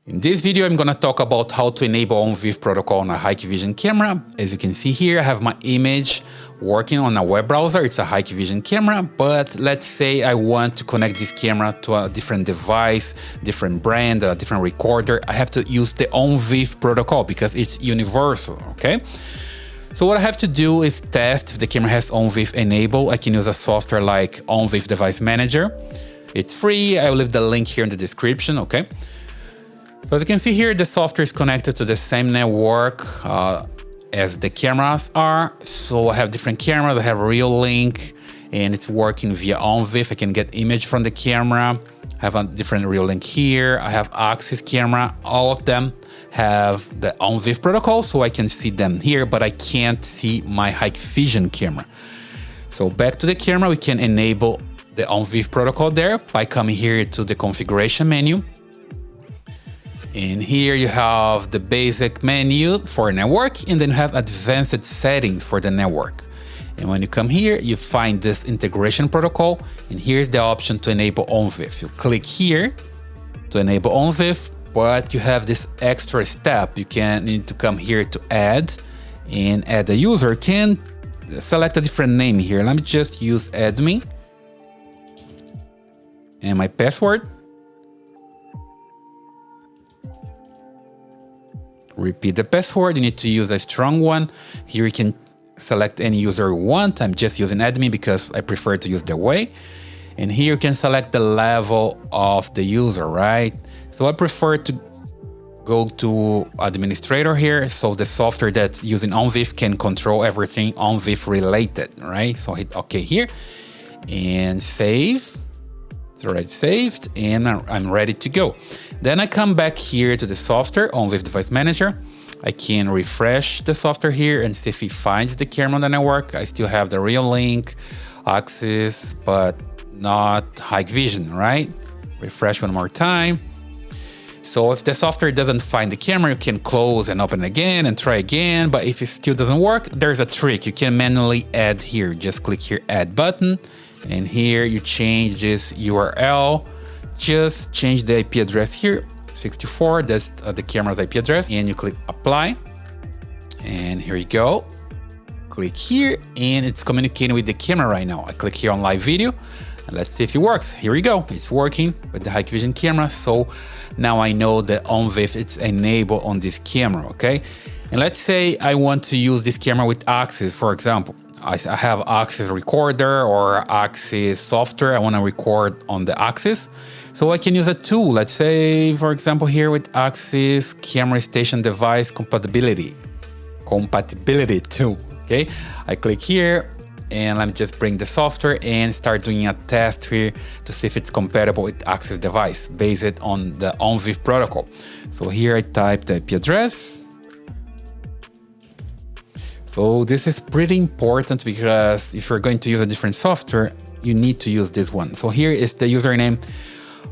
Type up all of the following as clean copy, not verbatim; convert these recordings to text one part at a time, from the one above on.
In this video, I'm gonna talk about how to enable ONVIF protocol on a Hikvision camera. As you can see here, I have my image working on a web browser. It's a Hikvision camera, but let's say I want to connect this camera to a different device, different brand, a different recorder. I have to use the ONVIF protocol because it's universal, okay? So what I have to do is test if the camera has ONVIF enabled. I can use a software like ONVIF Device Manager. It's free. I will leave the link here in the description, okay? So as you can see here, the software is connected to the same network as the cameras are. So I have different cameras. I have a real link and it's working via ONVIF. I can get image from the camera. I have a different real link here. I have Axis camera. All of them have the ONVIF protocol, so I can see them here, but I can't see my Hikvision camera. So back to the camera, we can enable the ONVIF protocol there by coming here to the configuration menu. And here you have the basic menu for network, and then you have advanced settings for the network. And when you come here, you find this integration protocol, and here's the option to enable ONVIF. You click here to enable ONVIF, but you have this extra step. You need to come here to add, and add a user. You can select a different name here. Let me just use admin and my password. Repeat the password. You need to use a strong one. Here you can select any user you want. I'm just using admin because I prefer to use the way. And here you can select the level of the user, right? So I prefer to go to administrator here. So the software that's using ONVIF can control everything ONVIF related, right? So hit OK here and save. It's already saved and I'm ready to go. Then I come back here to the software, ONVIF Device Manager. I can refresh the software here and see if it finds the camera on the network. I still have the real link, Axis, but not Hikvision, right? Refresh one more time. So if the software doesn't find the camera, you can close and open again and try again. But if it still doesn't work, there's a trick. You can manually add here. Just click here, add button. And here you change this URL. Just change the IP address here, 64, that's the camera's IP address. And you click apply. And here you go. Click here and it's communicating with the camera right now. I click here on live video. And let's see if it works. Here we go. It's working with the Hikvision camera. So now I know that ONVIF is enabled on this camera, okay? And let's say I want to use this camera with Axis, for example. I have Axis recorder or Axis software. I want to record on the Axis. So I can use a tool. Let's say, for example, here with Axis camera station device compatibility tool, okay? I click here and let me just bring the software and start doing a test here to see if it's compatible with Axis device based on the ONVIF protocol. So here I type the IP address. So this is pretty important because if you're going to use a different software, you need to use this one. So here is the username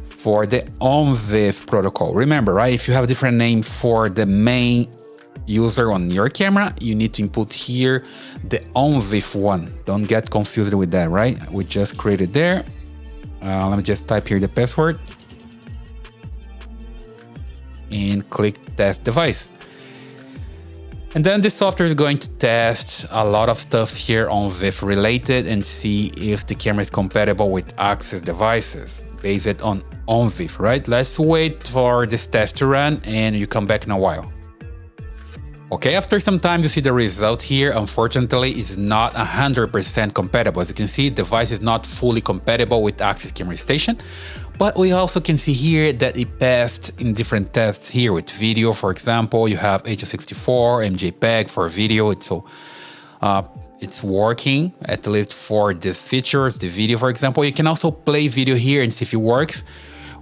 for the ONVIF protocol. Remember, right? If you have a different name for the main user on your camera, you need to input here the ONVIF one. Don't get confused with that, right? We just created there. Let me just type here the password and click test device. And then this software is going to test a lot of stuff here ONVIF related and see if the camera is compatible with Axis devices based on ONVIF, right? Let's wait for this test to run and you come back in a while. Okay, after some time you see the result here. Unfortunately, it's not 100% compatible. As you can see, the device is not fully compatible with Axis camera station. But we also can see here that it passed in different tests here with video. For example, you have H264, MJPEG for video. So it's working, at least for the features, the video, for example. You can also play video here and see if it works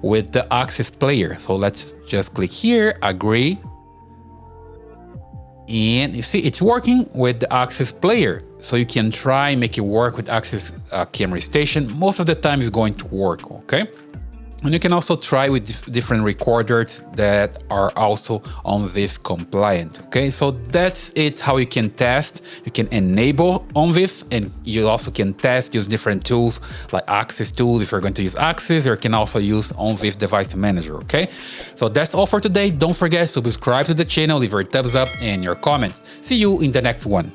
with the Axis player. So let's just click here, agree. And you see it's working with the Axis player. So you can try make it work with Axis camera station. Most of the time it's going to work, okay? And you can also try with different recorders that are also ONVIF compliant. Okay, so that's it, how you can test. You can enable ONVIF, and you also can test, use different tools like Access tools if you're going to use Access, or you can also use ONVIF Device Manager. Okay, so that's all for today. Don't forget to subscribe to the channel, leave your thumbs up and your comments. See you in the next one.